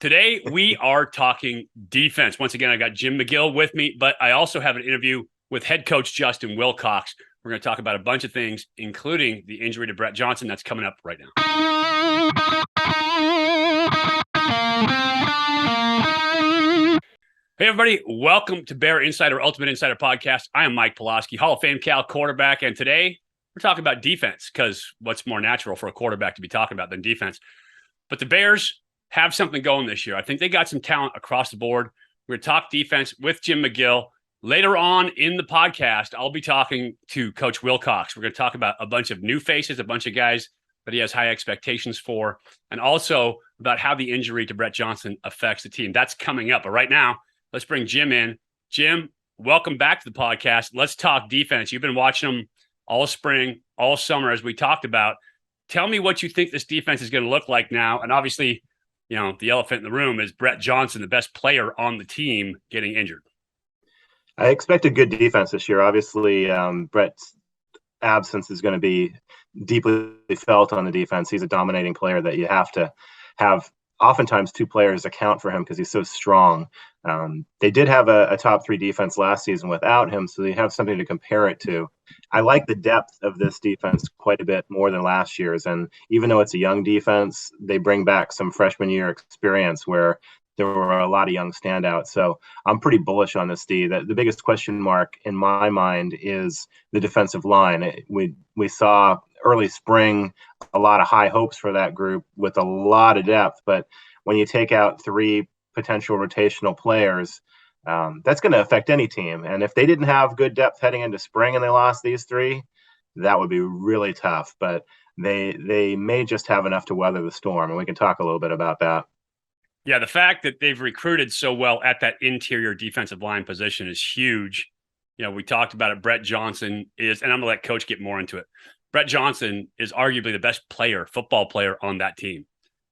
Today, we are talking defense. Once again, I got Jim McGill with me, but I also have an interview with head coach Justin Wilcox. We're going to talk about a bunch of things, including the injury to Brett Johnson that's coming up right now. Hey, everybody. Welcome to Bear Insider, Ultimate Insider Podcast. I am Mike Puskis, Hall of Fame Cal quarterback, and today we're talking about defense because what's more natural for a quarterback to be talking about than defense? But the Bears have something going this year. I think they got some talent across the board. We're going to talk defense with Jim McGill. Later on in the podcast, I'll be talking to Coach Wilcox. We're going to talk about a bunch of new faces, a bunch of guys that he has high expectations for, and also about how the injury to Brett Johnson affects the team. That's coming up. But right now, let's bring Jim in. Jim, welcome back to the podcast. Let's talk defense. You've been watching them all spring, all summer, as we talked about. Tell me what you think this defense is going to look like now. And obviously, you know, the elephant in the room is Brett Johnson, the best player on the team, getting injured. I expect a good defense this year. Obviously, Brett's absence is going to be deeply felt on the defense. He's a dominating player that you have to have oftentimes two players account for him because he's so strong. They did have a top three defense last season without him, so they have something to compare it to. I like the depth of this defense quite a bit more than last year's, and even though it's a young defense, they bring back some freshman year experience where there were a lot of young standouts. So I'm pretty bullish on this D. The biggest question mark in my mind is the defensive line. We saw early spring a lot of high hopes for that group with a lot of depth, but when you take out three potential rotational players, that's going to affect any team. And if they didn't have good depth heading into spring and they lost these three, that would be really tough. But they may just have enough to weather the storm, and we can talk a little bit about that. Yeah, the fact that they've recruited so well at that interior defensive line position is huge. You know, we talked about it. Brett Johnson is, and I'm going to let Coach get more into it. Brett Johnson is arguably the best football player on that team.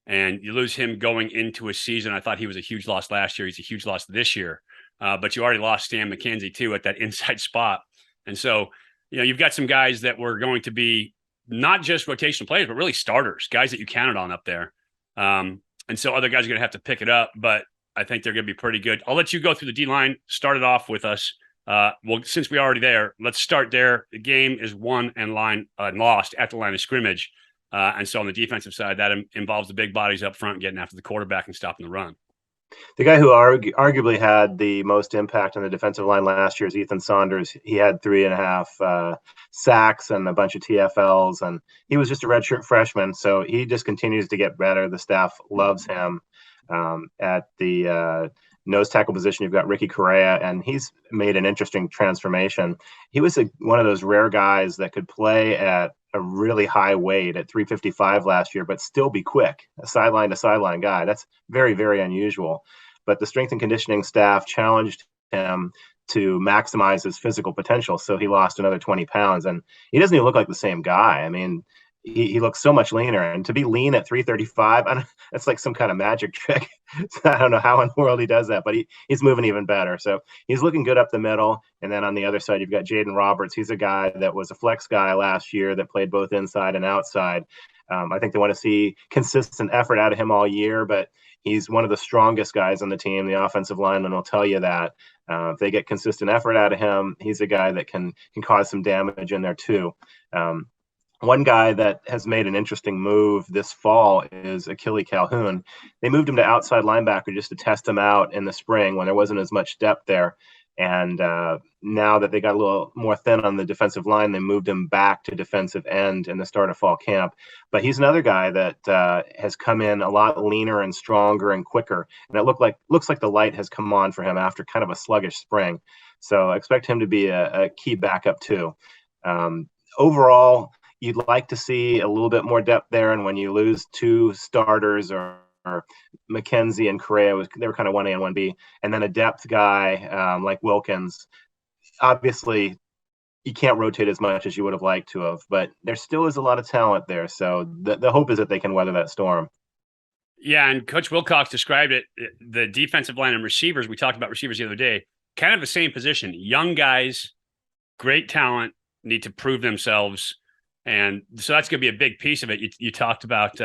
And you lose him going into a season. I thought he was a huge loss last year. He's a huge loss this year. But you already lost Stan McKenzie, too, at that inside spot. And so, you know, you've got some guys that were going to be not just rotational players, but really starters, guys that you counted on up there. And so other guys are going to have to pick it up, but I think they're going to be pretty good. I'll let you go through the D-line. Start it off with us. Well, since we're already there, let's start there. The game is won and lost at the line of scrimmage. And so on the defensive side, that involves the big bodies up front getting after the quarterback and stopping the run. The guy who arguably had the most impact on the defensive line last year is Ethan Saunders. He had 3.5 sacks and a bunch of TFLs, and he was just a redshirt freshman, so he just continues to get better. The staff loves him. At the nose tackle position, you've got Ricky Correa, and he's made an interesting transformation. He was one of those rare guys that could play at a really high weight at 355 last year, but still be quick, a sideline to sideline guy. That's very, very unusual. But the strength and conditioning staff challenged him to maximize his physical potential. So he lost another 20 pounds, and he doesn't even look like the same guy. I mean, he looks so much leaner, and to be lean at 335, that's like some kind of magic trick. I don't know how in the world he does that, but he's moving even better. So he's looking good up the middle. And then on the other side, you've got Jaden Roberts. He's a guy that was a flex guy last year that played both inside and outside. I think they want to see consistent effort out of him all year, but he's one of the strongest guys on the team. The offensive lineman will tell you that. If they get consistent effort out of him, he's a guy that can cause some damage in there too. One guy that has made an interesting move this fall is Achille Calhoun. They moved him to outside linebacker just to test him out in the spring when there wasn't as much depth there. And now that they got a little more thin on the defensive line, they moved him back to defensive end in the start of fall camp. But he's another guy that has come in a lot leaner and stronger and quicker. And it looks like the light has come on for him after kind of a sluggish spring. So I expect him to be a key backup too. Overall, you'd like to see a little bit more depth there, and when you lose two starters or McKenzie and Correa, they were kind of 1A and 1B, and then a depth guy like Wilkins, obviously you can't rotate as much as you would have liked to have, but there still is a lot of talent there, so the hope is that they can weather that storm. Yeah, and Coach Wilcox described it, the defensive line and receivers, we talked about receivers the other day, kind of the same position. Young guys, great talent, need to prove themselves. And so that's going to be a big piece of it. You talked about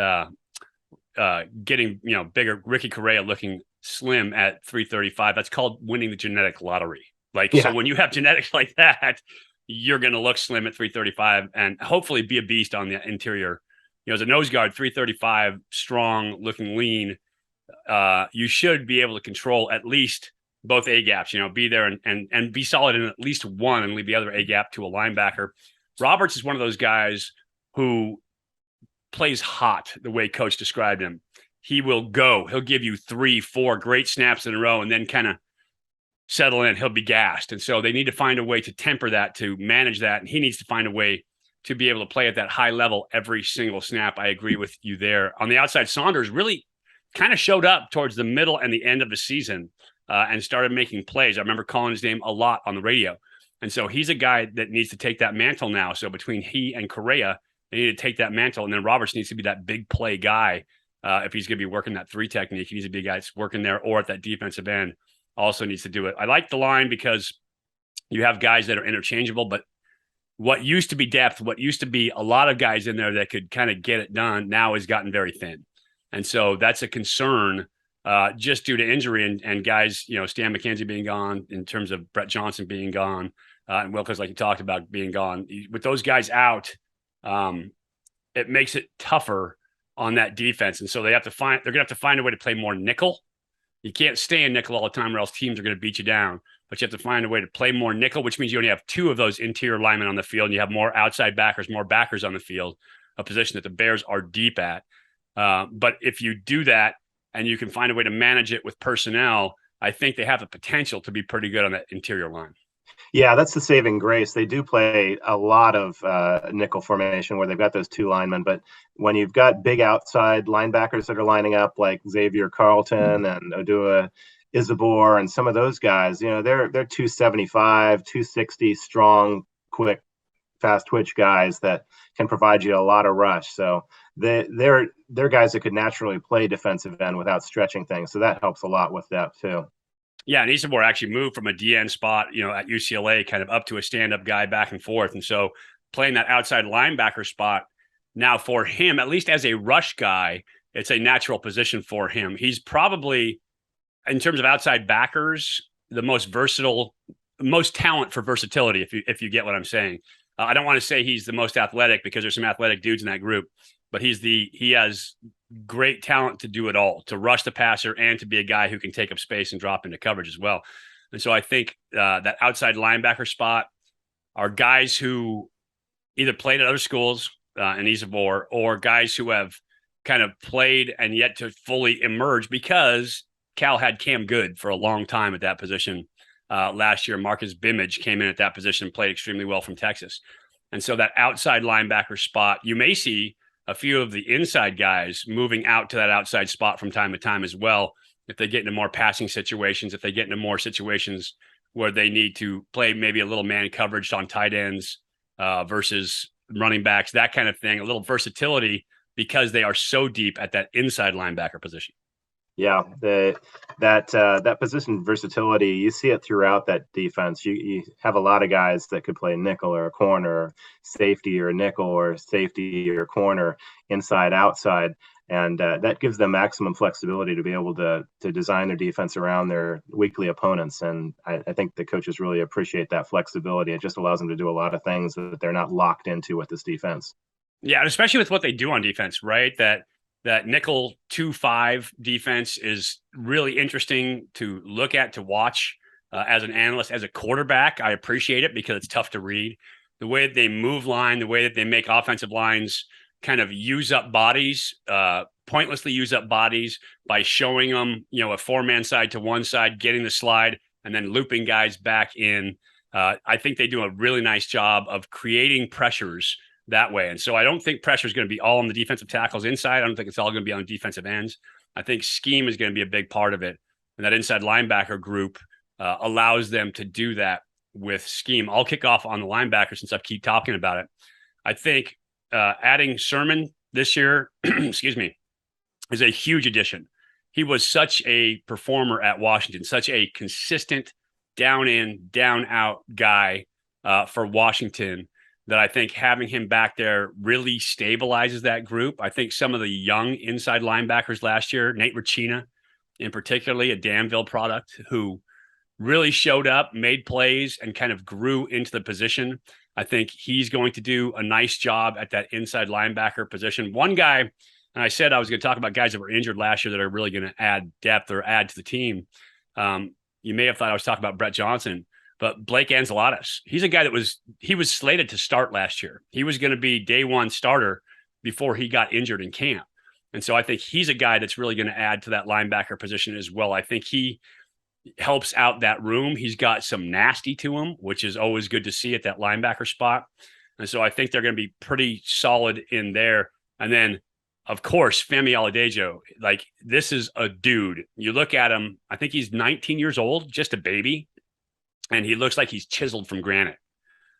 getting, bigger. Ricky Correa looking slim at 335. That's called winning the genetic lottery. So when you have genetics like that, you're going to look slim at 335 and hopefully be a beast on the interior. As a nose guard, 335, strong, looking lean, you should be able to control at least both A gaps, be there and be solid in at least one and leave the other A gap to a linebacker. Roberts is one of those guys who plays hot the way coach described him. He'll give you 3-4 great snaps in a row and then kind of settle in. He'll be gassed. And so they need to find a way to temper that, to manage that. And he needs to find a way to be able to play at that high level every single snap. I agree with you there. On the outside, Saunders really kind of showed up towards the middle and the end of the season and started making plays. I remember calling his name a lot on the radio. And so he's a guy that needs to take that mantle now. So between he and Correa, they need to take that mantle. And then Roberts needs to be that big play guy. If he's going to be working that 3 technique, he needs to be a guy that's working there or at that defensive end also needs to do it. I like the line because you have guys that are interchangeable, but what used to be depth, what used to be a lot of guys in there that could kind of get it done now has gotten very thin. And so that's a concern just due to injury and guys, Stan McKenzie being gone, in terms of Brett Johnson being gone, and Wilcox, like you talked about, being gone. With those guys out, it makes it tougher on that defense. And so they're going to have to find a way to play more nickel. You can't stay in nickel all the time or else teams are going to beat you down. But you have to find a way to play more nickel, which means you only have 2 of those interior linemen on the field, and you have more outside backers, more backers on the field, a position that the Bears are deep at. But if you do that and you can find a way to manage it with personnel, I think they have the potential to be pretty good on that interior line. Yeah, that's the saving grace. They do play a lot of nickel formation where they've got those 2 linemen. But when you've got big outside linebackers that are lining up like Xavier Carlton and Odua Isabor and some of those guys, they're 275, 260 strong, quick, fast twitch guys that can provide you a lot of rush. So they're guys that could naturally play defensive end without stretching things. So that helps a lot with that too. Yeah, and Isabor actually moved from a DN spot, at UCLA, kind of up to a stand-up guy back and forth. And so playing that outside linebacker spot now for him, at least as a rush guy, it's a natural position for him. He's probably, in terms of outside backers, the most versatile, most talent for versatility, if you get what I'm saying. I don't want to say he's the most athletic because there's some athletic dudes in that group, but he has great talent to do it all, to rush the passer and to be a guy who can take up space and drop into coverage as well. And so I think that outside linebacker spot are guys who either played at other schools in Isabor or guys who have kind of played and yet to fully emerge because Cal had Cam Good for a long time at that position. Last year, Marcus Bimage came in at that position and played extremely well from Texas. And so that outside linebacker spot, you may see a few of the inside guys moving out to that outside spot from time to time as well. If they get into more passing situations, if they get into more situations where they need to play maybe a little man coverage on tight ends versus running backs, that kind of thing, a little versatility because they are so deep at that inside linebacker position. Yeah, that position versatility, you see it throughout that defense. You have a lot of guys that could play nickel or corner, or safety or nickel or safety or corner, inside, outside, and that gives them maximum flexibility to be able to design their defense around their weekly opponents. And I think the coaches really appreciate that flexibility. It just allows them to do a lot of things that they're not locked into with this defense. Yeah, especially with what they do on defense, right? That nickel 2-5 defense is really interesting to look at, to watch as an analyst, as a quarterback. I appreciate it because it's tough to read. The way that they move line, the way that they make offensive lines kind of use up bodies, pointlessly use up bodies by showing them, a 4-man side to one side, getting the slide, and then looping guys back in. I think they do a really nice job of creating pressures that way. And so I don't think pressure is going to be all on the defensive tackles inside. I don't think it's all going to be on defensive ends. I think scheme is going to be a big part of it. And that inside linebacker group allows them to do that with scheme. I'll kick off on the linebacker since I keep talking about it. I think adding Sermon this year, excuse me, is a huge addition. He was such a performer at Washington, such a consistent down in, down out guy for Washington, that I think having him back there really stabilizes that group. I think some of the young inside linebackers last year, Nate Ricina in particularly, a Danville product, who really showed up, made plays, and kind of grew into the position. I think he's going to do a nice job at that inside linebacker position. One guy, and I said I was going to talk about guys that were injured last year that are really going to add depth or add to the team. You may have thought I was talking about Brett Johnson, but Blake Enceladus, he's a guy that was slated to start last year. He was going to be day one starter before he got injured in camp. And so I think he's a guy that's really going to add to that linebacker position as well. I think he helps out that room. He's got some nasty to him, which is always good to see at that linebacker spot. And so I think they're going to be pretty solid in there. And then, of course, Fami Aladejo, like, this is a dude. You look at him, I think he's 19 years old, just a baby. And he looks like he's chiseled from granite.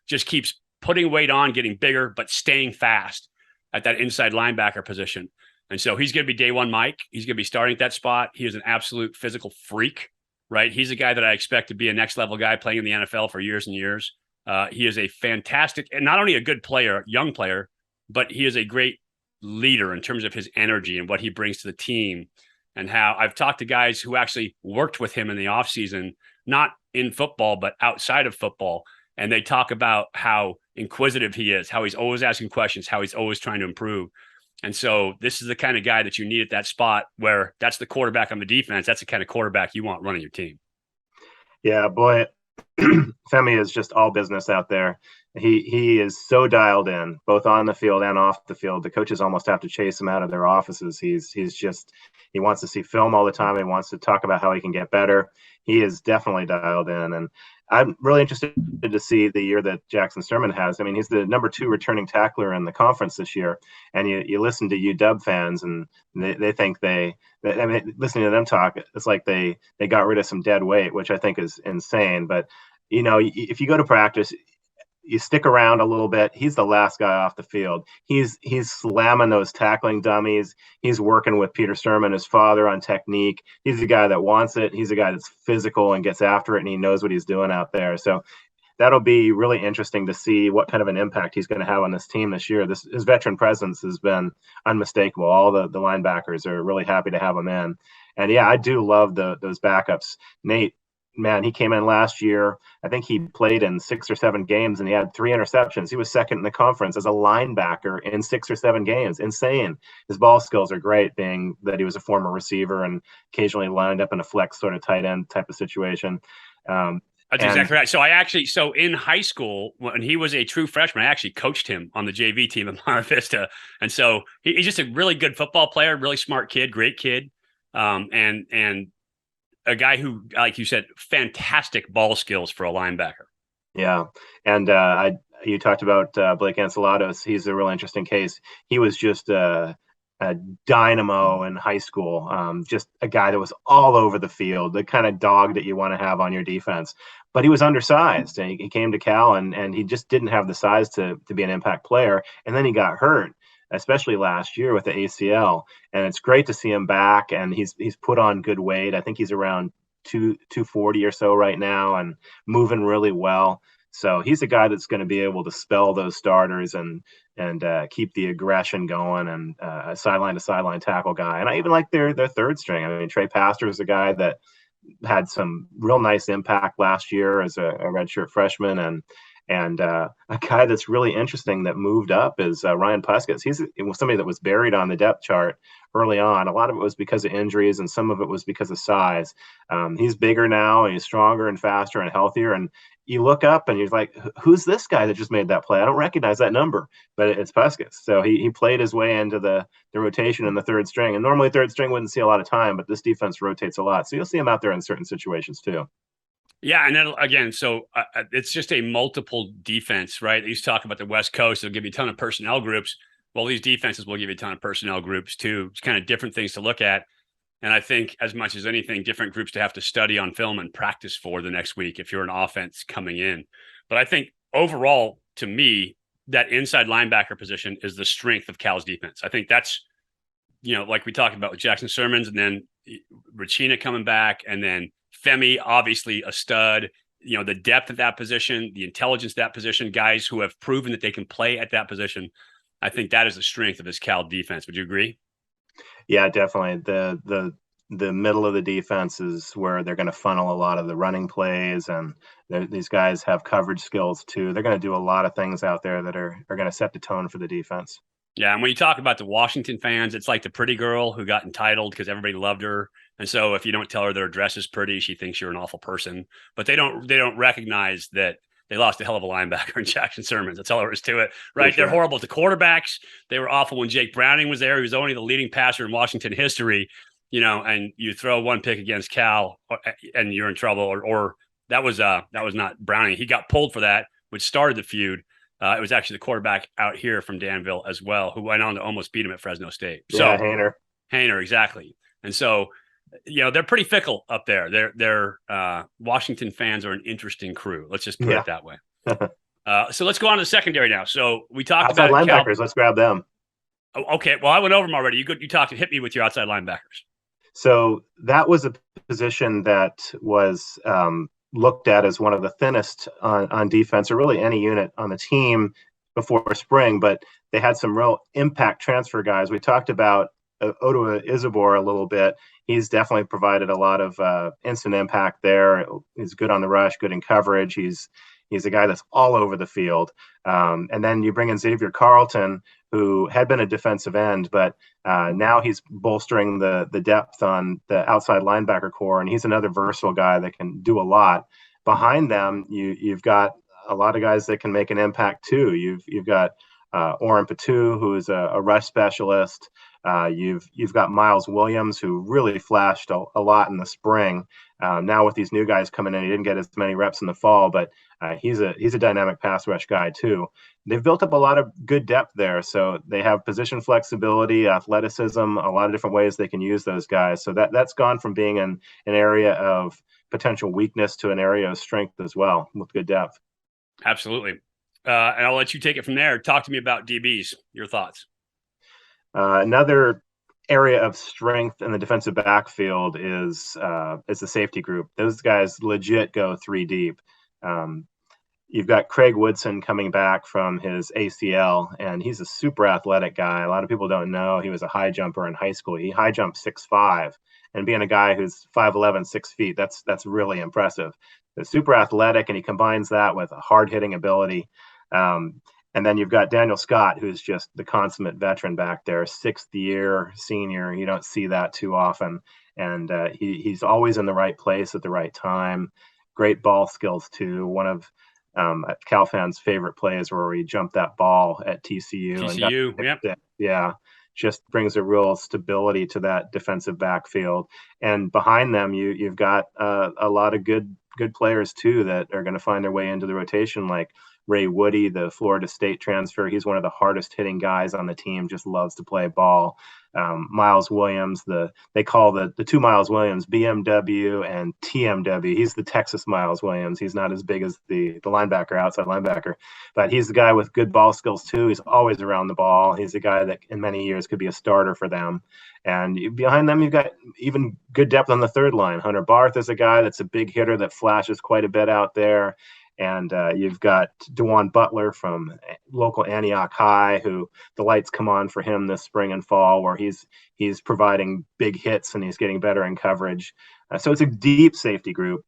Just keeps putting weight on, getting bigger, but staying fast at that inside linebacker position. And so he's going to be day one Mike. He's going to be starting at that spot. He is an absolute physical freak, right? He's a guy that I expect to be a next level guy playing in the NFL for years and years. He is a fantastic, and not only a good player, young player, but he is a great leader in terms of his energy and what he brings to the team. And how I've talked to guys who actually worked with him in the offseason, not in football, but outside of football. And they talk about how inquisitive he is, how he's always asking questions, how he's always trying to improve. And so this is the kind of guy that you need at that spot, where that's the quarterback on the defense. That's the kind of quarterback you want running your team. Yeah, boy, Femi is just all business out there. He is so dialed in, both on the field and off the field. The coaches almost have to chase him out of their offices. He wants to see film all the time. He wants to talk about how he can get better. He is definitely dialed in. And I'm really interested to see the year that Jackson Sturman has. I mean, he's the number 2 returning tackler in the conference this year. And you listen to UW fans, and they think listening to them talk, it's like they got rid of some dead weight, which I think is insane. But, if you go to practice, you stick around a little bit. He's the last guy off the field. He's slamming those tackling dummies. He's working with Peter Sturman, his father, on technique. He's the guy that wants it. He's a guy that's physical and gets after it, and he knows what he's doing out there. So that'll be really interesting to see what kind of an impact he's going to have on this team this year. His veteran presence has been unmistakable. All the linebackers are really happy to have him in. And yeah, I do love those backups. Nate, man, he came in last year. I think he played in 6 or 7 games, and he had 3 interceptions. He was second in the conference as a linebacker in 6 or 7 games. Insane. His ball skills are great, being that he was a former receiver and occasionally lined up in a flex sort of tight end type of situation. That's exactly right. So in high school, when he was a true freshman, I actually coached him on the JV team at Mar Vista. And so he's just a really good football player, really smart kid, great kid. And a guy who, like you said, fantastic ball skills for a linebacker. Yeah. And you talked about Blake Enceladus. He's a real interesting case. He was just a dynamo in high school, just a guy that was all over the field, the kind of dog that you want to have on your defense. But he was undersized, and he came to Cal, and he just didn't have the size to be an impact player. And then he got hurt, especially last year with the ACL. And it's great to see him back, and he's put on good weight. I think he's around 240 or so right now, and moving really well. So he's a guy that's going to be able to spell those starters and keep the aggression going, and a sideline to sideline tackle guy. And I even like their third string. I mean, Trey Pastor is a guy that had some real nice impact last year as a redshirt freshman, and a guy that's really interesting that moved up is Ryan Puskis. He was somebody that was buried on the depth chart early on. A lot of it was because of injuries, and some of it was because of size. He's bigger now, and he's stronger and faster and healthier. And you look up and you're like, who's this guy that just made that play? I don't recognize that number, but it's Puskis. So he played his way into the rotation in the third string. And normally third string wouldn't see a lot of time, but this defense rotates a lot. So you'll see him out there in certain situations too. Yeah, and then again, so it's just a multiple defense, right? They used to talk about the West Coast. They'll give you a ton of personnel groups. Well, these defenses will give you a ton of personnel groups too. It's kind of different things to look at. And I think as much as anything, different groups to have to study on film and practice for the next week if you're an offense coming in. But I think overall, to me, that inside linebacker position is the strength of Cal's defense. I think that's, like we talked about with Jackson Sermons, and then Ricina coming back, and then Femi, obviously a stud, the depth at that position, the intelligence at that position, guys who have proven that they can play at that position. I think that is the strength of this Cal defense. Would you agree? Yeah, definitely. The middle of the defense is where they're going to funnel a lot of the running plays, and these guys have coverage skills too. They're going to do a lot of things out there that are going to set the tone for the defense. Yeah, and when you talk about the Washington fans, it's like the pretty girl who got entitled because everybody loved her. And so if you don't tell her their dress is pretty, she thinks you're an awful person. But they don't recognize that they lost a hell of a linebacker in Jackson Sermons. That's all there is to it, right? Sure. They're horrible to quarterbacks. They were awful when Jake Browning was there. He was only the leading passer in Washington history, and you throw one pick against Cal and you're in trouble. Or that was not Browning. He got pulled for that, which started the feud. It was actually the quarterback out here from Danville as well, who went on to almost beat him at Fresno State. Yeah, so Hainer, exactly. And so, they're pretty fickle up there. They're Washington fans are an interesting crew. Let's just put it that way. So let's go on to the secondary now. So we talked outside about linebackers. Let's grab them. Okay. Well, I went over them already. You talked and hit me with your outside linebackers. So that was a position that was looked at as one of the thinnest on defense, or really any unit on the team before spring, but they had some real impact transfer guys. We talked about Odoa Isabor a little bit. He's definitely provided a lot of instant impact there. He's good on the rush, good in coverage. He's a guy that's all over the field. And then you bring in Xavier Carlton, who had been a defensive end, but now he's bolstering the depth on the outside linebacker core, and he's another versatile guy that can do a lot. Behind them, you've got a lot of guys that can make an impact too. You've got Oren Patu, who is a rush specialist. You've got Miles Williams, who really flashed a lot in the spring. Now with these new guys coming in, he didn't get as many reps in the fall, but he's a dynamic pass rush guy too. They've built up a lot of good depth there, so they have position flexibility, athleticism, a lot of different ways they can use those guys. So that's gone from being an area of potential weakness to an area of strength as well, with good depth. Absolutely. And I'll let you take it from there. Talk to me about DBs. Your thoughts. Another area of strength in the defensive backfield is the safety group. Those guys legit go three deep. You've got Craig Woodson coming back from his ACL, and he's a super athletic guy. A lot of people don't know he was a high jumper in high school. He high jumped 6'5", and being a guy who's 5'11", 6 feet, that's really impressive. They're super athletic, and he combines that with a hard-hitting ability. And then you've got Daniel Scott, who's just the consummate veteran back there, 6th-year senior. You don't see that too often. And he's always in the right place at the right time. Great ball skills, too. One of Cal fans' favorite plays where he jumped that ball at TCU. Yeah, just brings a real stability to that defensive backfield. And behind them, you've got a lot of good players, too, that are going to find their way into the rotation, like Ray Woody, the Florida State transfer. He's one of the hardest hitting guys on the team, just loves to play ball. Miles Williams, they call the two Miles Williams, BMW and TMW. He's the Texas Miles Williams. He's not as big as the linebacker, outside linebacker, but he's the guy with good ball skills too. He's always around the ball. He's a guy that in many years could be a starter for them. And behind them, you've got even good depth on the third line. Hunter Barth is a guy that's a big hitter that flashes quite a bit out there. And you've got DeJuan Butler from local Antioch High, who the lights come on for him this spring and fall, where he's providing big hits and he's getting better in coverage. So it's a deep safety group.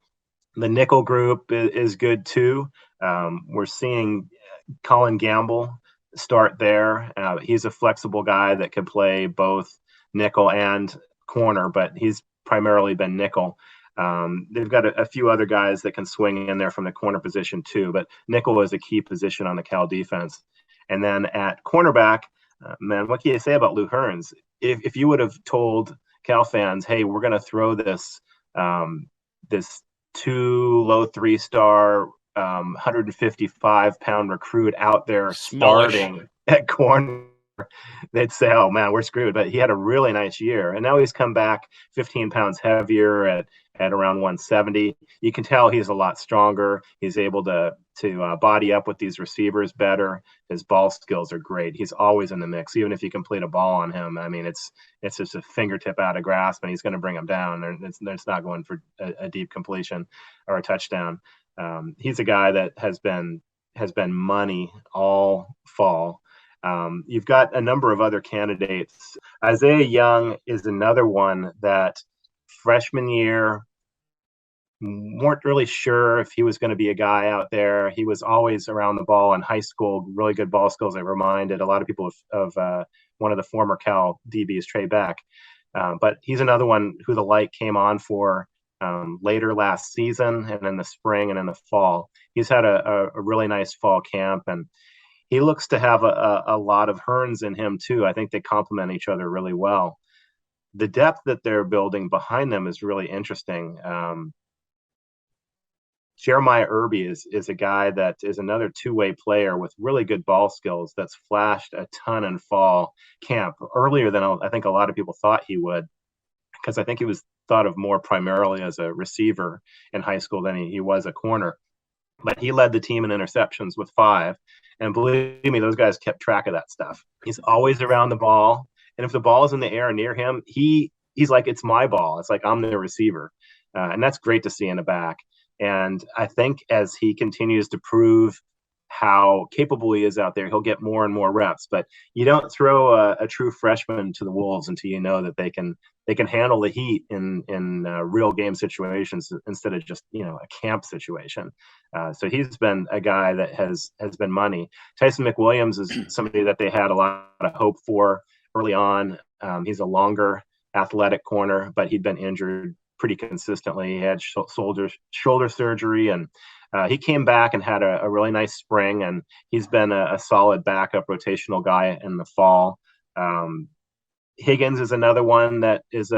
The nickel group is good too. We're seeing Colin Gamble start there. He's a flexible guy that can play both nickel and corner, but he's primarily been nickel. They've got a few other guys that can swing in there from the corner position too, but nickel is a key position on the Cal defense. And then at cornerback, man, what can you say about Lou Hearns? If you would have told Cal fans, hey, we're going to throw this 2 low 3-star 155-pound recruit out there starting at corner, they'd say, oh man, we're screwed. But he had a really nice year, and now he's come back 15 pounds heavier at around 170. You can tell he's a lot stronger. He's able to body up with these receivers better. His ball skills are great. He's always in the mix. Even if you complete a ball on him, I mean, it's just a fingertip out of grasp, and he's going to bring him down. It's not going for a deep completion or a touchdown. He's a guy that has been money all fall. You've got a number of other candidates. Isaiah Young is another one that freshman year weren't really sure if he was going to be a guy out there. He was always around the ball in high school, really good ball skills. It reminded a lot of people of one of the former Cal DBs, Trey Beck. But he's another one who the light came on for later last season and in the spring and in the fall. He's had a really nice fall camp, and he looks to have a lot of Hearns in him too. I think they complement each other really well. The depth that they're building behind them is really interesting. Jeremiah Irby is a guy that is another two-way player with really good ball skills that's flashed a ton in fall camp earlier than I think a lot of people thought he would, because I think he was thought of more primarily as a receiver in high school than he was a corner. But he led the team in interceptions with 5. And believe me, those guys kept track of that stuff. He's always around the ball. And if the ball is in the air near him, he's like, it's my ball. It's like I'm the receiver. And that's great to see in the back. And I think as he continues to prove how capable he is out there, he'll get more and more reps. But you don't throw a true freshman to the wolves until you know that they can handle the heat in real game situations instead of just a camp situation. So he's been a guy that has been money. Tyson McWilliams is somebody that they had a lot of hope for early on. He's a longer, athletic corner, but he'd been injured pretty consistently. He had shoulder surgery, and he came back and had a really nice spring, and he's been a solid backup rotational guy in the fall. Higgins is another one that is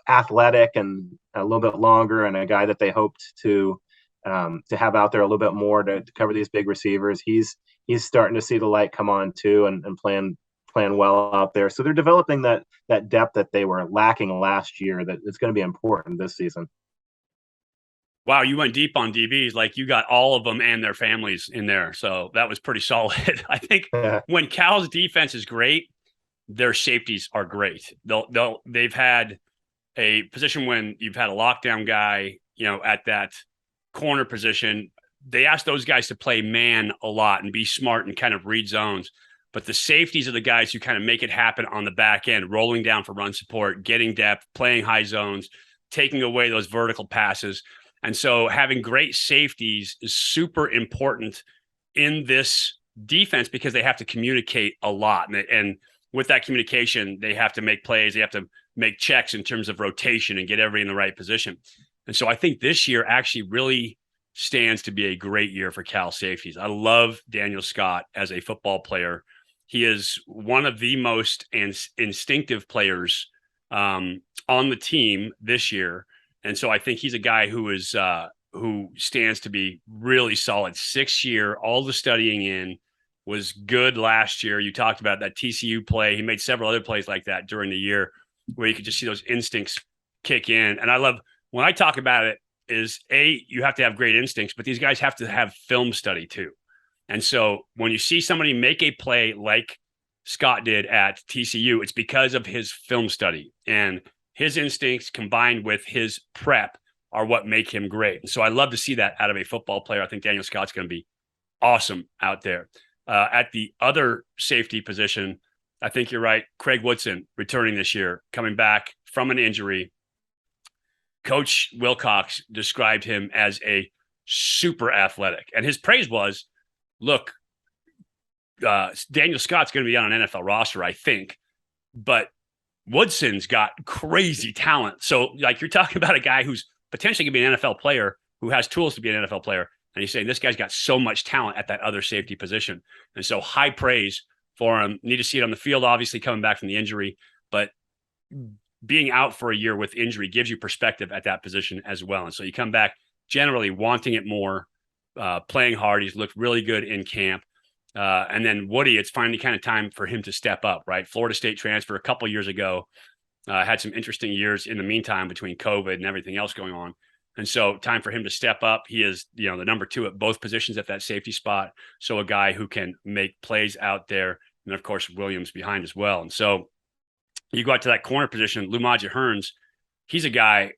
athletic and a little bit longer, and a guy that they hoped to have out there a little bit more to cover these big receivers. He's starting to see the light come on too, and playing well out there. So they're developing that depth that they were lacking last year that is going to be important this season. Wow, you went deep on DBs. Like, you got all of them and their families in there. So that was pretty solid. I think when Cal's defense is great, their safeties are great. They've had a position when you've had a lockdown guy, at that corner position. They ask those guys to play man a lot and be smart and kind of read zones. But the safeties are the guys who kind of make it happen on the back end, rolling down for run support, getting depth, playing high zones, taking away those vertical passes. And so having great safeties is super important in this defense because they have to communicate a lot. And with that communication, they have to make plays. They have to make checks in terms of rotation and get everybody in the right position. And so I think this year actually really stands to be a great year for Cal safeties. I love Daniel Scott as a football player. He is one of the most instinctive players on the team this year. And so I think he's a guy who stands to be really solid. 6th year, all the studying in, was good last year. You talked about that TCU play. He made several other plays like that during the year where you could just see those instincts kick in. And I love when I talk about it is you have to have great instincts, but these guys have to have film study too. And so when you see somebody make a play like Scott did at TCU, it's because of his film study, and his instincts combined with his prep are what make him great. And so I love to see that out of a football player. I think Daniel Scott's going to be awesome out there. At the other safety position, I think you're right. Craig Woodson returning this year, coming back from an injury. Coach Wilcox described him as a super athletic. And his praise was, look, Daniel Scott's going to be on an NFL roster, I think, but Woodson's got crazy talent. So, like, you're talking about a guy who's potentially going to be an NFL player, who has tools to be an NFL player. And he's saying this guy's got so much talent at that other safety position. And so high praise for him. Need to see it on the field, obviously, coming back from the injury. But being out for a year with injury gives you perspective at that position as well. And so you come back generally wanting it more, playing hard. He's looked really good in camp. And then Woody, it's finally kind of time for him to step up, right? Florida State transfer a couple years ago, had some interesting years in the meantime between COVID and everything else going on. And so time for him to step up. He is, the number 2 at both positions at that safety spot. So a guy who can make plays out there. And of course, Williams behind as well. And so you go out to that corner position, Lumaja Hearns, he's a guy,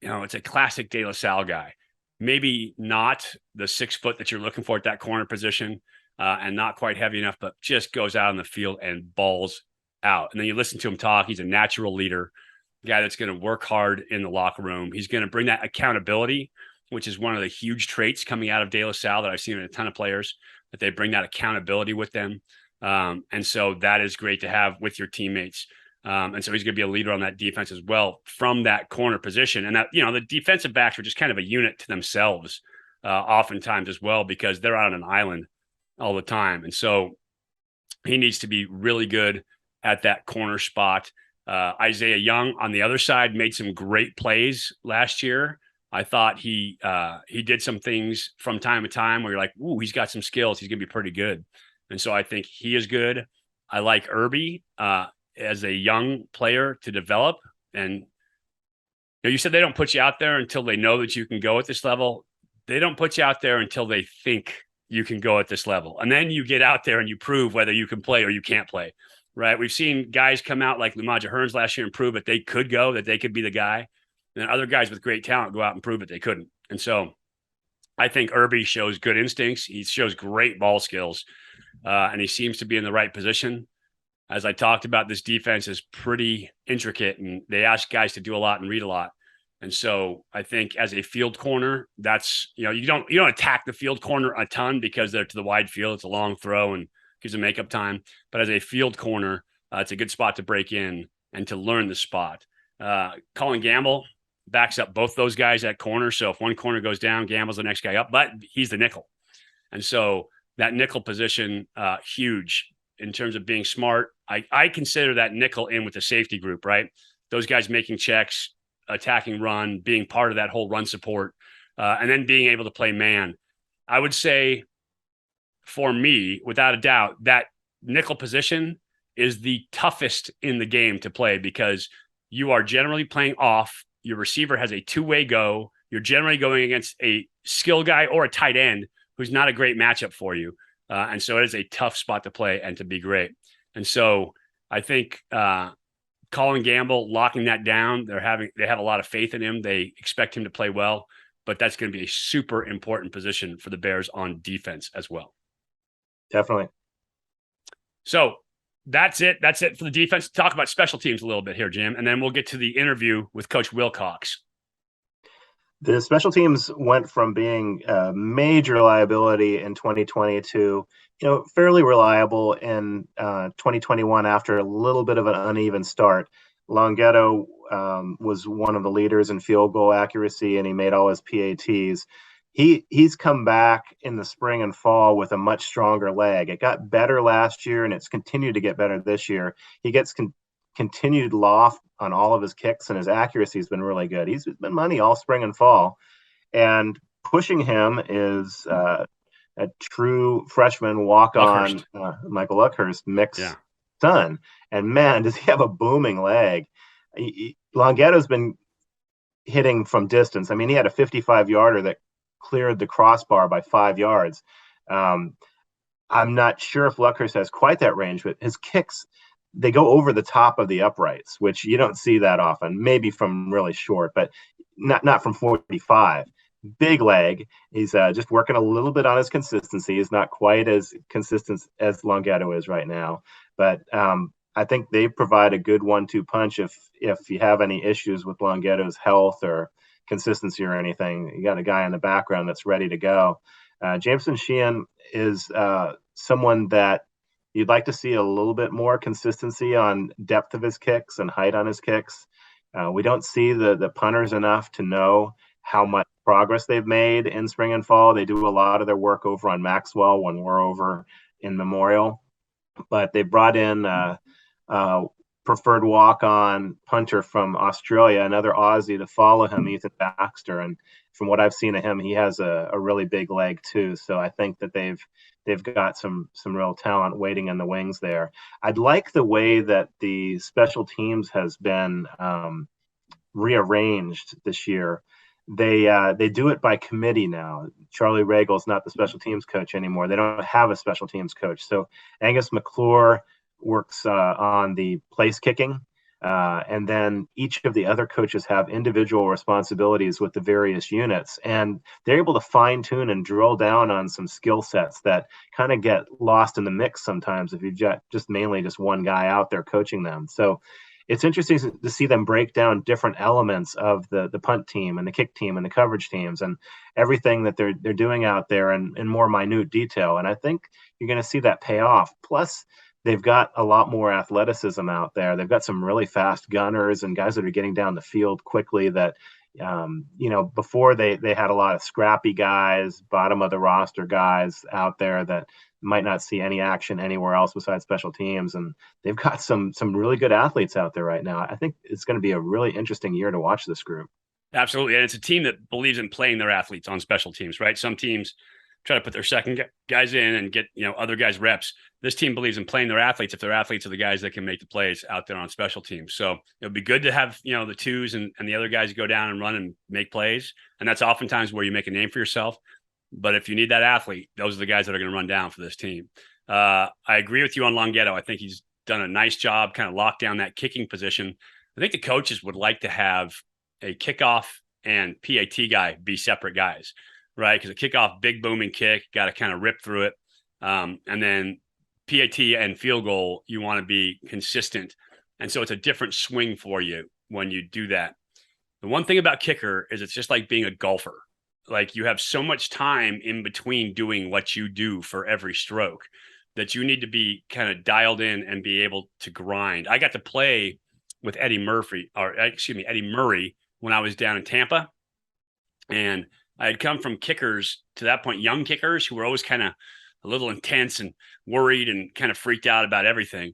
it's a classic De La Salle guy. maybe not the 6 foot that you're looking for at that corner position, and not quite heavy enough, but just goes out on the field and balls out. And then you listen to him talk. He's a natural leader, guy that's going to work hard in the locker room. He's going to bring that accountability, which is one of the huge traits coming out of De La Salle that I've seen in a ton of players, that they bring that accountability with them. And so that is great to have with your teammates. And so he's going to be a leader on that defense as well from that corner position. And that, the defensive backs are just kind of a unit to themselves, oftentimes as well, because they're out on an island all the time. And so he needs to be really good at that corner spot. Isaiah Young on the other side made some great plays last year. I thought he did some things from time to time where you're like, ooh, he's got some skills. He's going to be pretty good. And so I think he is good. I like Irby as a young player to develop. And you said they don't put you out there until they know that you can go at this level. They don't put you out there until they think you can go at this level. And then you get out there and you prove whether you can play or you can't play, right? We've seen guys come out like Lumaja Hearns last year and prove that they could go, that they could be the guy. And then other guys with great talent go out and prove that they couldn't. And so I think Irby shows good instincts. He shows great ball skills, and he seems to be in the right position. As I talked about, this defense is pretty intricate, and they ask guys to do a lot and read a lot. And so I think as a field corner, that's, you don't attack the field corner a ton because they're to the wide field. It's a long throw and gives them makeup time. But as a field corner, it's a good spot to break in and to learn the spot. Colin Gamble backs up both those guys at corner. So if one corner goes down, Gamble's the next guy up, but he's the nickel. And so that nickel position, huge in terms of being smart. I consider that nickel in with the safety group, right? Those guys making checks, attacking run, being part of that whole run support, and then being able to play man. I would say for me, without a doubt, that nickel position is the toughest in the game to play because you are generally playing off. Your receiver has a two-way go. You're generally going against a skill guy or a tight end who's not a great matchup for you. And so it is a tough spot to play and to be great. And so I think Colin Gamble locking that down, they have a lot of faith in him. They expect him to play well, but that's going to be a super important position for the Bears on defense as well. Definitely. So that's it. That's it for the defense. Talk about special teams a little bit here, Jim, and then we'll get to the interview with Coach Wilcox. The special teams went from being a major liability in 2020 to, fairly reliable in 2021 after a little bit of an uneven start. Longhetto was one of the leaders in field goal accuracy, and he made all his PATs. He's come back in the spring and fall with a much stronger leg. It got better last year, and it's continued to get better this year. He gets continued loft on all of his kicks, and his accuracy has been really good. He's been money all spring and fall, and pushing him is a true freshman walk-on Michael Luckhurst, Mick's son. And man, does he have a booming leg. Longhetto's been hitting from distance. I mean, he had a 55-yarder that cleared the crossbar by 5 yards. I'm not sure if Luckhurst has quite that range, but his kicks, they go over the top of the uprights, which you don't see that often, maybe from really short, but not from 45. Big leg. He's just working a little bit on his consistency. He's not quite as consistent as Longhetto is right now, but I think they provide a good 1-2 punch if you have any issues with Longhetto's health or consistency or anything. You got a guy in the background that's ready to go. Jameson Sheehan is someone that you'd like to see a little bit more consistency on depth of his kicks and height on his kicks. We don't see the punters enough to know how much progress they've made in spring and fall. They do a lot of their work over on Maxwell when we're over in Memorial, but they brought in preferred walk-on punter from Australia, another Aussie to follow him, Ethan Baxter. And from what I've seen of him, he has a really big leg too. So I think that they've got some real talent waiting in the wings there. I'd like the way that the special teams has been rearranged this year. They do it by committee now. Charlie Regal's not the special teams coach anymore. They don't have a special teams coach. So Angus McClure works on the place kicking. And then each of the other coaches have individual responsibilities with the various units, and they're able to fine tune and drill down on some skill sets that kind of get lost in the mix sometimes if you've got just mainly just one guy out there coaching them. So it's interesting to see them break down different elements of the punt team and the kick team and the coverage teams and everything that they're doing out there in more minute detail. And I think you're going to see that pay off. Plus, they've got a lot more athleticism out there. They've got some really fast gunners and guys that are getting down the field quickly that, before they had a lot of scrappy guys, bottom of the roster guys out there that might not see any action anywhere else besides special teams. And they've got some really good athletes out there right now. I think it's going to be a really interesting year to watch this group. Absolutely. And it's a team that believes in playing their athletes on special teams, right? Some teams try to put their second guys in and get, other guys reps. This team believes in playing their athletes if their athletes are the guys that can make the plays out there on special teams. So it'll be good to have, the twos and the other guys go down and run and make plays. And that's oftentimes where you make a name for yourself. But if you need that athlete, those are the guys that are going to run down for this team. I agree with you on Longhetto. I think he's done a nice job kind of lock down that kicking position. I think the coaches would like to have a kickoff and PAT guy be separate guys, right? Because a kickoff, big booming kick, got to kind of rip through it. And then PAT and field goal, you want to be consistent. And so it's a different swing for you when you do that. The one thing about kicker is it's just like being a golfer. Like you have so much time in between doing what you do for every stroke that you need to be kind of dialed in and be able to grind. I got to play with Eddie Murray when I was down in Tampa. And I had come from kickers to that point, young kickers who were always kind of a little intense and worried and kind of freaked out about everything.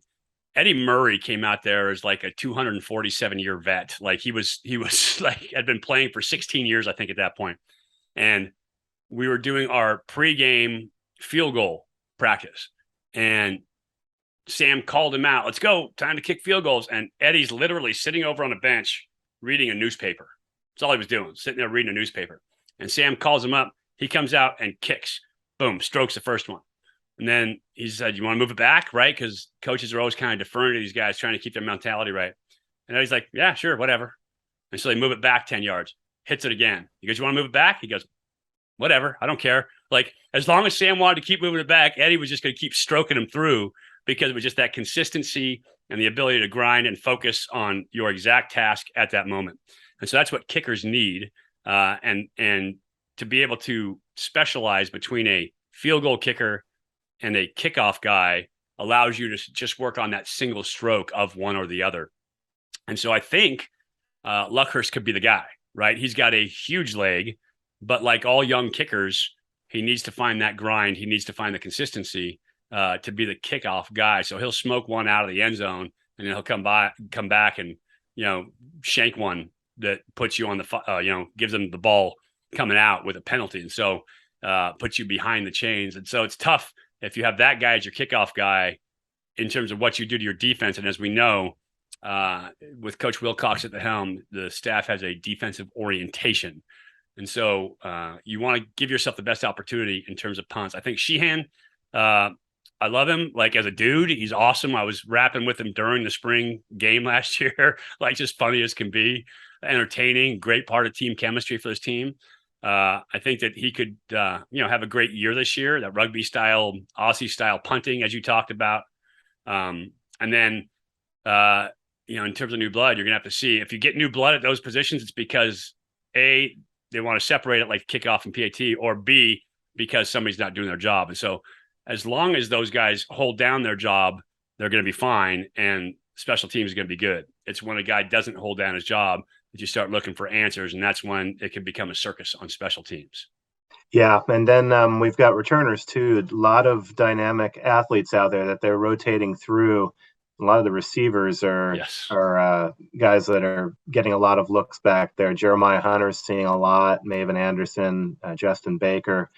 Eddie Murray came out there as like a 247-year vet. Like he was like had been playing for 16 years, I think, at that point. And we were doing our pregame field goal practice. And Sam called him out. Let's go. Time to kick field goals. And Eddie's literally sitting over on a bench reading a newspaper. That's all he was doing, sitting there reading a newspaper. And Sam calls him up. He comes out and kicks. Boom, strokes the first one. And then he said, you want to move it back, right? Because coaches are always kind of deferring to these guys, trying to keep their mentality right. And Eddie's like, yeah, sure, whatever. And so they move it back 10 yards. Hits it again. He goes, you want to move it back? He goes, whatever. I don't care. Like, as long as Sam wanted to keep moving it back, Eddie was just going to keep stroking him through because it was just that consistency and the ability to grind and focus on your exact task at that moment. And so that's what kickers need. And to be able to specialize between a field goal kicker and a kickoff guy allows you to just work on that single stroke of one or the other. And so I think Luckhurst could be the guy. Right. He's got a huge leg, but like all young kickers, he needs to find that grind. He needs to find the consistency to be the kickoff guy. So he'll smoke one out of the end zone and then he'll come back and, shank one that puts you on the, gives them the ball coming out with a penalty. And so puts you behind the chains. And so it's tough if you have that guy as your kickoff guy in terms of what you do to your defense. And as we know, with Coach Wilcox at the helm, the staff has a defensive orientation. And so you want to give yourself the best opportunity in terms of punts. I think Sheehan, I love him like as a dude. He's awesome. I was rapping with him during the spring game last year, like just funny as can be, entertaining, great part of team chemistry for this team. I think that he could, have a great year this year, that rugby style, Aussie style punting, as you talked about. And then, in terms of new blood, you're going to have to see if you get new blood at those positions, it's because A, they want to separate it like kickoff and PAT, or B, because somebody's not doing their job. And so as long as those guys hold down their job, they're going to be fine. And special teams is going to be good. It's when a guy doesn't hold down his job that you start looking for answers. And that's when it can become a circus on special teams. Yeah. And then we've got returners too. A lot of dynamic athletes out there that they're rotating through. A lot of the receivers are guys that are getting a lot of looks back there. Jeremiah Hunter's seeing a lot. Maven Anderson, Justin Baker,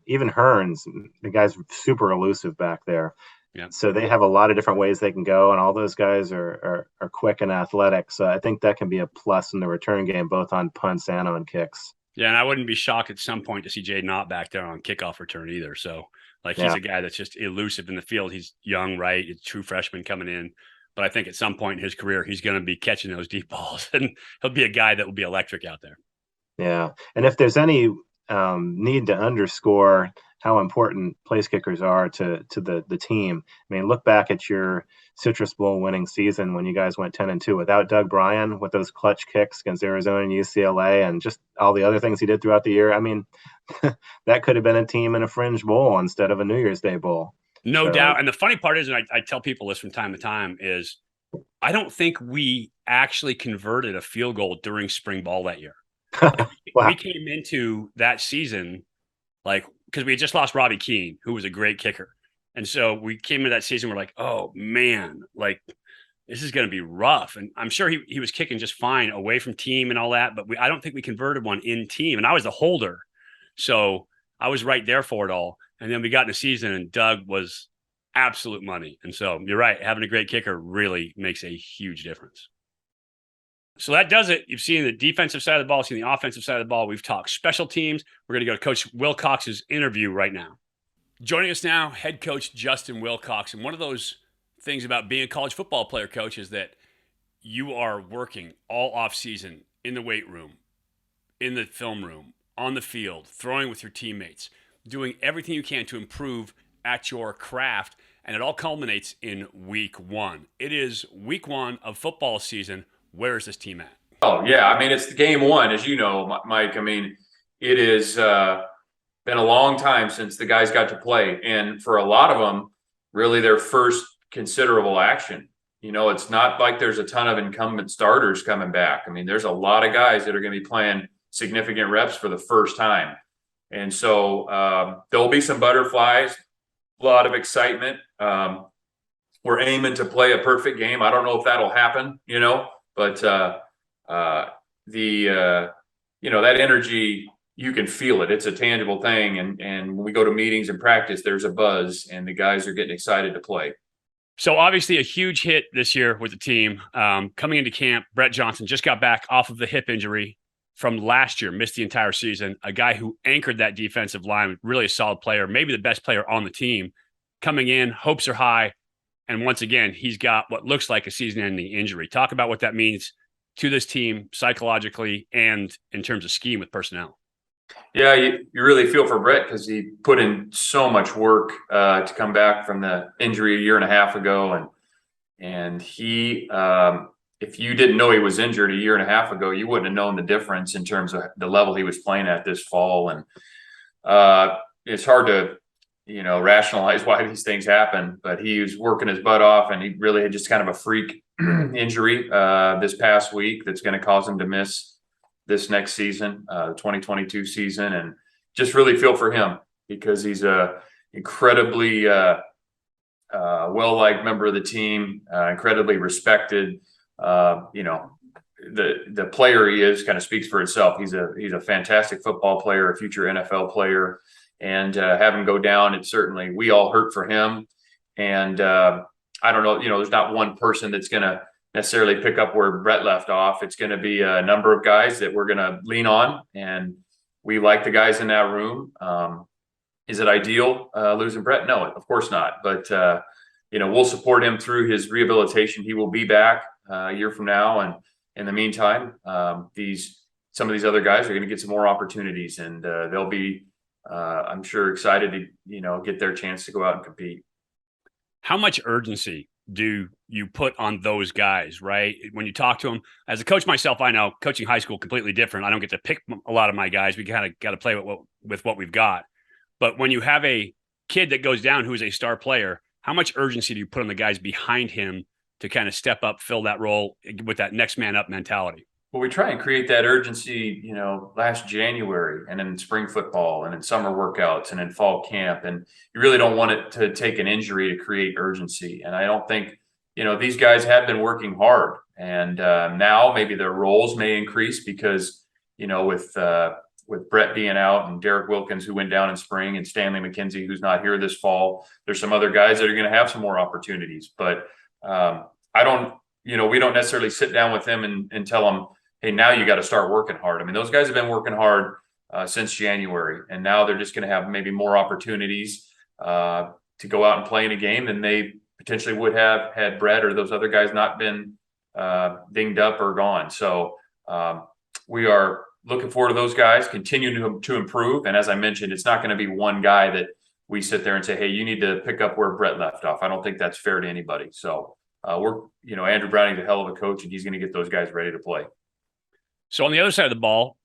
even Hearns. The guy's super elusive back there. Yeah. So they have a lot of different ways they can go, and all those guys are quick and athletic. So I think that can be a plus in the return game, both on punts and on kicks. Yeah, and I wouldn't be shocked at some point to see Jaden Ott back there on kickoff return either. So, he's a guy that's just elusive in the field. He's young, right? He's a true freshman coming in. But I think at some point in his career, he's going to be catching those deep balls, and he'll be a guy that will be electric out there. Yeah. And if there's any need to underscore how important place kickers are to the team, I mean, look back at your Citrus Bowl winning season when you guys went 10-2 without Doug Bryan, with those clutch kicks against Arizona and UCLA and just all the other things he did throughout the year. I mean, that could have been a team in a fringe bowl instead of a New Year's Day bowl. No doubt. And the funny part is, and I tell people this from time to time, is I don't think we actually converted a field goal during spring ball that year. Like, wow. We came into that season because we had just lost Robbie Keane, who was a great kicker. And so we came into that season, we're like, oh man, like this is going to be rough. And I'm sure he was kicking just fine away from team and all that, but I don't think we converted one in team. And I was the holder, so I was right there for it all. And then we got in the season and Doug was absolute money. And so you're right, having a great kicker really makes a huge difference. So that does it. You've seen the defensive side of the ball, seen the offensive side of the ball. We've talked special teams. We're going to go to Coach Wilcox's interview right now. Joining us now, head coach Justin Wilcox. And one of those things about being a college football player, coach, is that you are working all off season in the weight room, in the film room, on the field, throwing with your teammates, doing everything you can to improve at your craft. And it all culminates in week one. It is week one of football season. Where is this team at? Oh, yeah. I mean, it's the game one, as you know, Mike. I mean, it has been a long time since the guys got to play. And for a lot of them, really their first considerable action. You know, it's not like there's a ton of incumbent starters coming back. I mean, there's a lot of guys that are going to be playing significant reps for the first time. And so there'll be some butterflies, a lot of excitement. We're aiming to play a perfect game. I don't know if that'll happen, you know. But that energy, you can feel it. It's a tangible thing. And when we go to meetings and practice, there's a buzz and the guys are getting excited to play. So obviously a huge hit this year with the team. Coming into camp, Brett Johnson just got back off of the hip injury from last year, missed the entire season. A guy who anchored that defensive line, really a solid player, maybe the best player on the team. Coming in, hopes are high. And once again, he's got what looks like a season-ending injury. Talk about what that means to this team psychologically and in terms of scheme with personnel. Yeah, you really feel for Brett because he put in so much work to come back from the injury a year and a half ago. And he, if you didn't know he was injured a year and a half ago, you wouldn't have known the difference in terms of the level he was playing at this fall. And it's hard to rationalize why these things happen, but he was working his butt off and he really had just kind of a freak injury this past week that's going to cause him to miss this next season, the 2022 season. And just really feel for him because he's a incredibly well-liked member of the team, incredibly respected. The player he is kind of speaks for itself. He's a fantastic football player, a future NFL player. And have him go down, it certainly, we all hurt for him. And I don't know, there's not one person that's going to necessarily pick up where Brett left off. It's going to be a number of guys that we're going to lean on. And we like the guys in that room. Is it ideal losing Brett? No, of course not. But, we'll support him through his rehabilitation. He will be back a year from now. And in the meantime, some of these other guys are going to get some more opportunities and they'll be, I'm sure, excited to, get their chance to go out and compete. How much urgency do you put on those guys, right? When you talk to them, as a coach myself, I know coaching high school completely different. I don't get to pick a lot of my guys. We kind of got to play with what we've got. But when you have a kid that goes down who is a star player, how much urgency do you put on the guys behind him to kind of step up, fill that role with that next man up mentality? Well, we try and create that urgency, last January and in spring football and in summer workouts and in fall camp. And you really don't want it to take an injury to create urgency. And I don't think, these guys have been working hard. And now maybe their roles may increase because, with Brett being out and Derek Wilkins, who went down in spring, and Stanley McKenzie, who's not here this fall, there's some other guys that are going to have some more opportunities. But we don't necessarily sit down with them and tell them, hey, now you got to start working hard. I mean, those guys have been working hard since January, and now they're just going to have maybe more opportunities to go out and play in a game than they potentially would have had Brett or those other guys not been dinged up or gone. So we are looking forward to those guys continuing to improve. And as I mentioned, it's not going to be one guy that we sit there and say, hey, you need to pick up where Brett left off. I don't think that's fair to anybody. So Andrew Browning's a hell of a coach, and he's going to get those guys ready to play. So on the other side of the ball,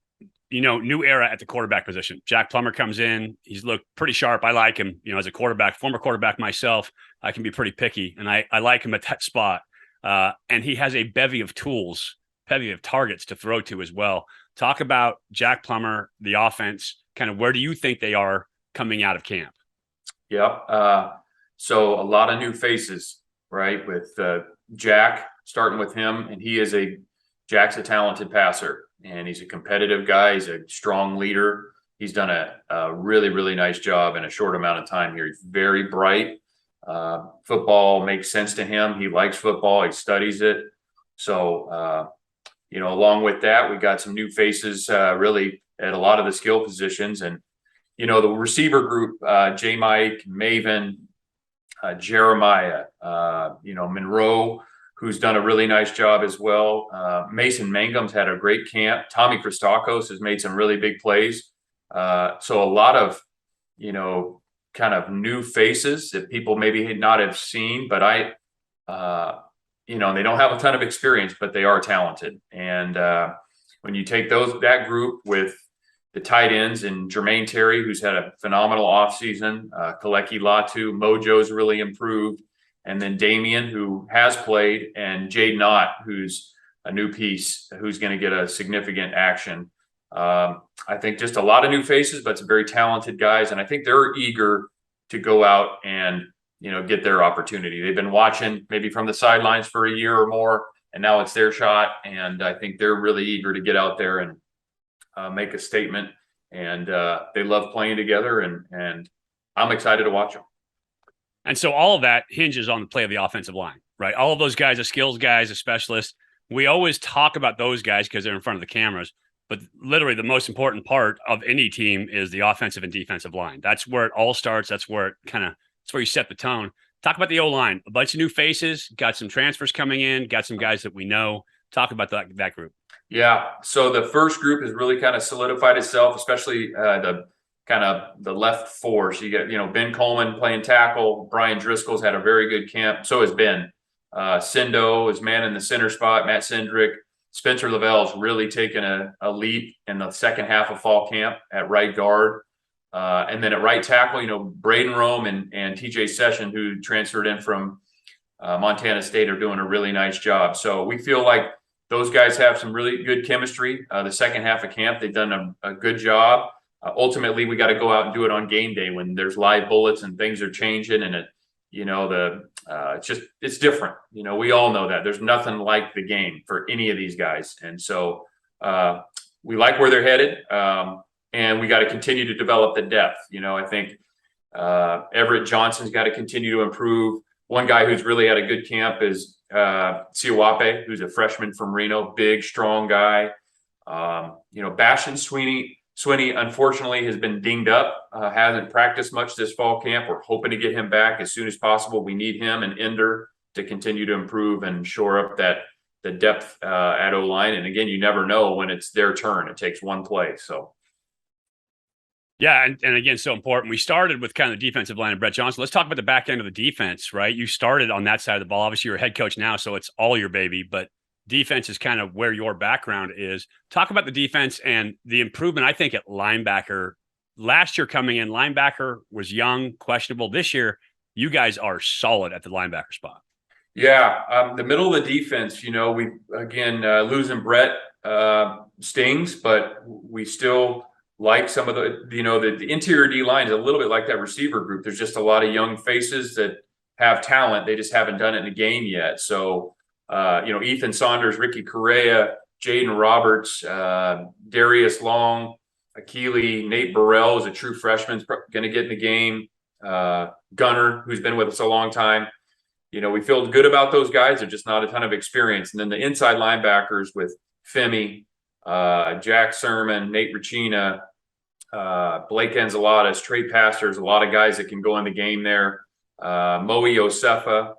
new era at the quarterback position. Jack Plummer comes in. He's looked pretty sharp. I like him, as a quarterback, former quarterback myself. I can be pretty picky, and I like him at that spot. And he has a bevy of tools, bevy of targets to throw to as well. Talk about Jack Plummer, the offense, kind of where do you think they are coming out of camp? Yeah. So a lot of new faces, right? With Jack, starting with him, and Jack's a talented passer, and he's a competitive guy. He's a strong leader. He's done a really, really nice job in a short amount of time here. He's very bright. Football makes sense to him. He likes football. He studies it. So, along with that, we got some new faces really at a lot of the skill positions. And, the receiver group, J. Mike, Maven, Jeremiah, Monroe, who's done a really nice job as well. Mason Mangum's had a great camp. Tommy Christakos has made some really big plays. So a lot of, kind of new faces that people maybe not have seen, but they don't have a ton of experience, but they are talented. And when you take that group with the tight ends and Jermaine Terry, who's had a phenomenal offseason, Kaleki Latu, Mojo's really improved, and then Damian, who has played, and Jaden Ott, who's a new piece, who's going to get a significant action. I think just a lot of new faces, but some very talented guys. And I think they're eager to go out and, get their opportunity. They've been watching maybe from the sidelines for a year or more, and now it's their shot. And I think they're really eager to get out there and make a statement. And they love playing together, and I'm excited to watch them. And so all of that hinges on the play of the offensive line, right? All of those guys are skills guys, are specialists. We always talk about those guys because they're in front of the cameras, but literally the most important part of any team is the offensive and defensive line. That's where it all starts. That's where you set the tone. Talk about the O-line, a bunch of new faces, got some transfers coming in, got some guys that we know. Talk about that group. Yeah. So the first group has really kind of solidified itself, especially the left four. So you get, Ben Coleman playing tackle. Brian Driscoll's had a very good camp. So has Ben. Sindo is man in the center spot. Matt Sendrick. Spencer Lavelle's really taken a leap in the second half of fall camp at right guard. And then at right tackle, Braden Rome and TJ Session, who transferred in from Montana State, are doing a really nice job. So we feel like those guys have some really good chemistry. The second half of camp, they've done a good job. Ultimately, we got to go out and do it on game day when there's live bullets and things are changing, and it's different. We all know that there's nothing like the game for any of these guys. And so we like where they're headed. And we got to continue to develop the depth. I think Everett Johnson's got to continue to improve. One guy who's really had a good camp is Siwape, who's a freshman from Reno, big, strong guy. Bastion Swinney, unfortunately, has been dinged up, hasn't practiced much this fall camp. We're hoping to get him back as soon as possible. We need him and Ender to continue to improve and shore up the depth at O-line. And again, you never know when it's their turn. It takes one play. So. Yeah, and again, so important. We started with kind of the defensive line of Brett Johnson. Let's talk about the back end of the defense, right? You started on that side of the ball. Obviously, you're a head coach now, so it's all your baby, but defense is kind of where your background is. Talk about the defense and the improvement, I think, at linebacker. Last year coming in, linebacker was young, questionable. This year, you guys are solid at the linebacker spot. Yeah, the middle of the defense, we, again, losing Brett stings, but we still like some of the interior D line is a little bit like that receiver group. There's just a lot of young faces that have talent. They just haven't done it in a game yet. So, Ethan Saunders, Ricky Correa, Jaden Roberts, Darius Long, Achille, Nate Burrell is a true freshman, going to get in the game. Gunner, who's been with us a long time. We feel good about those guys. They're just not a ton of experience. And then the inside linebackers with Femi, Jack Sermon, Nate Ricina, Blake Enceladus, Trey Pastors, a lot of guys that can go in the game there. Moe Yosefa,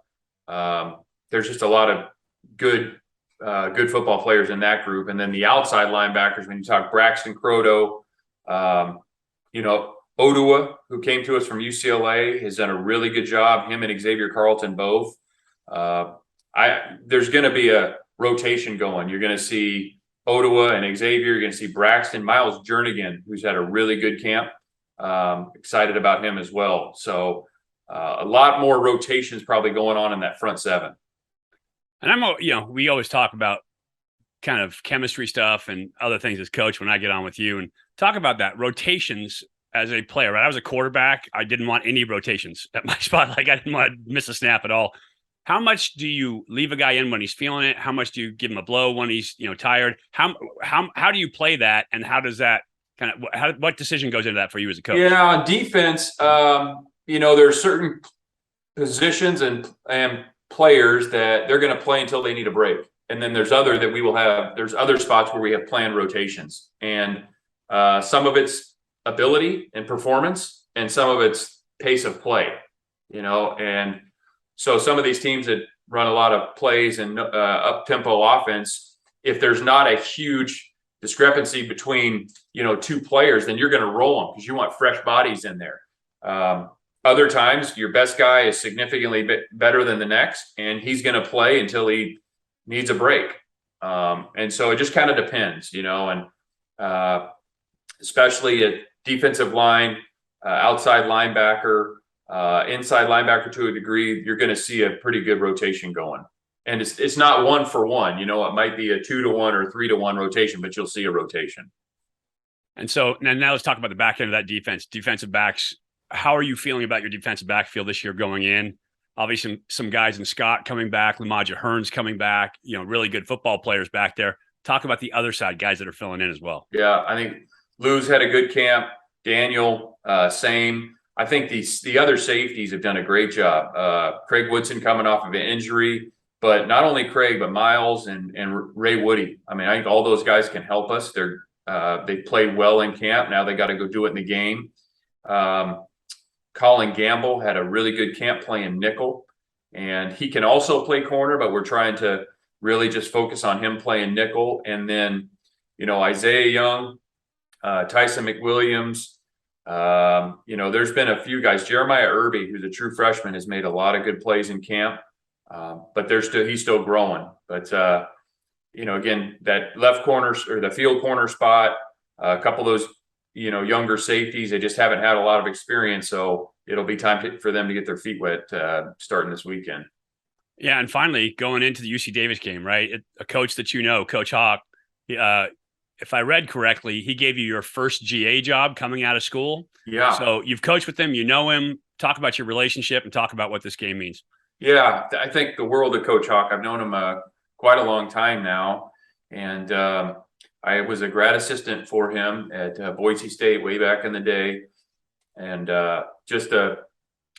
There's just a lot of good football players in that group. And then the outside linebackers, when you talk Braxton Croto, Odua, who came to us from UCLA, has done a really good job. Him and Xavier Carlton both. There's going to be a rotation going. You're going to see Odua and Xavier. You're going to see Braxton, Miles Jernigan, who's had a really good camp. Excited about him as well. So a lot more rotations probably going on in that front seven. And we always talk about kind of chemistry stuff and other things as coach when I get on with you and talk about that rotations as a player, right? I was a quarterback. I didn't want any rotations at my spot. Like I didn't want to miss a snap at all. How much do you leave a guy in when he's feeling it? How much do you give him a blow when he's, tired? How do you play that? And how does that what decision goes into that for you as a coach? Yeah, on defense, there's certain positions and players that they're going to play until they need a break. And then there's other spots where we have planned rotations, and some of it's ability and performance and some of it's pace of play, and so some of these teams that run a lot of plays and up tempo offense, if there's not a huge discrepancy between, two players, then you're going to roll them because you want fresh bodies in there. Other times your best guy is significantly better than the next, and he's going to play until he needs a break. And so it just kind of depends, and especially at defensive line, outside linebacker, inside linebacker to a degree, you're going to see a pretty good rotation going. And it's not 1 for 1, it might be a 2-to-1 or 3-to-1 rotation, but you'll see a rotation. And so now let's talk about the back end of that defense, defensive backs. How are you feeling about your defensive backfield this year going in? Obviously some guys in Scott coming back, Lamaja Hearns coming back, really good football players back there. Talk about the other side, guys that are filling in as well. Yeah, I think Lou's had a good camp. Daniel, same. I think the other safeties have done a great job. Craig Woodson coming off of an injury, but not only Craig, but Miles and Ray Woody. I mean, I think all those guys can help us. They played well in camp. Now they got to go do it in the game. Colin Gamble had a really good camp playing nickel, and he can also play corner, but we're trying to really just focus on him playing nickel. And then, Isaiah Young, Tyson McWilliams, there's been a few guys. Jeremiah Irby, who's a true freshman, has made a lot of good plays in camp, but he's still growing. But, again, that left corner or the field corner spot, a couple of those, younger safeties, they just haven't had a lot of experience. So it'll be time for them to get their feet wet starting this weekend. Yeah. And finally, going into the UC Davis game, right? A coach that Coach Hawk, if I read correctly, he gave you your first GA job coming out of school. Yeah. So you've coached with him, him. Talk about your relationship and talk about what this game means. Yeah. I think the world of Coach Hawk, I've known him quite a long time now. And I was a grad assistant for him at Boise State way back in the day. And just a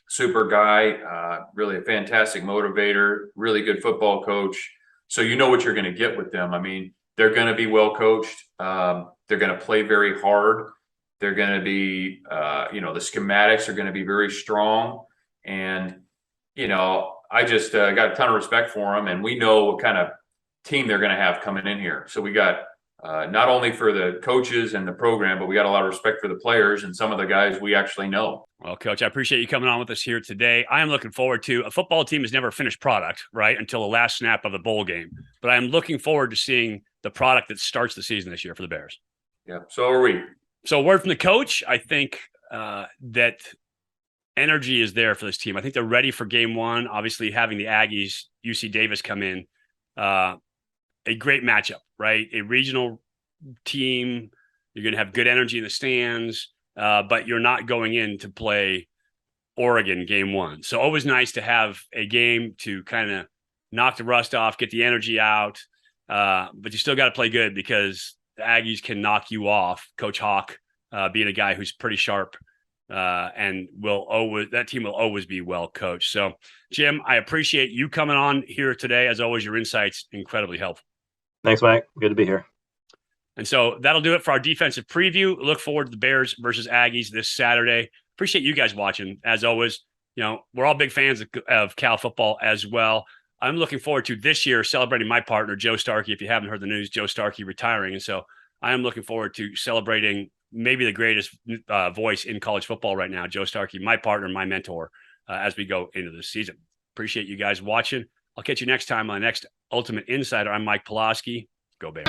super guy, really a fantastic motivator, really good football coach. So you know what you're going to get with them. I mean, they're going to be well coached. They're going to play very hard. They're going to be, the schematics are going to be very strong. And, I just got a ton of respect for them. And we know what kind of team they're going to have coming in here. So we got not only for the coaches and the program, but we got a lot of respect for the players and some of the guys we actually know. Well, Coach, I appreciate you coming on with us here today. I am looking forward to a football team is never a finished product, right, until the last snap of the bowl game. But I am looking forward to seeing the product that starts the season this year for the Bears. Yeah, so are we. So a word from the coach, I think that energy is there for this team. I think they're ready for game one. Obviously, having the Aggies, UC Davis come in, a great matchup, right? A regional team. You're going to have good energy in the stands, but you're not going in to play Oregon game one. So always nice to have a game to kind of knock the rust off, get the energy out. But you still got to play good because the Aggies can knock you off. Coach Hawk being a guy who's pretty sharp and that team will always be well coached. So, Jim, I appreciate you coming on here today. As always, your insights incredibly helpful. Thanks, Mike. Good to be here. And so that'll do it for our defensive preview. Look forward to the Bears versus Aggies this Saturday. Appreciate you guys watching. As always, we're all big fans of Cal football as well. I'm looking forward to this year celebrating my partner, Joe Starkey. If you haven't heard the news, Joe Starkey retiring. And so I am looking forward to celebrating maybe the greatest voice in college football right now, Joe Starkey, my partner, my mentor, as we go into this season. Appreciate you guys watching. I'll catch you next time on the next Ultimate Insider. I'm Mike Pulaski. Go Bears.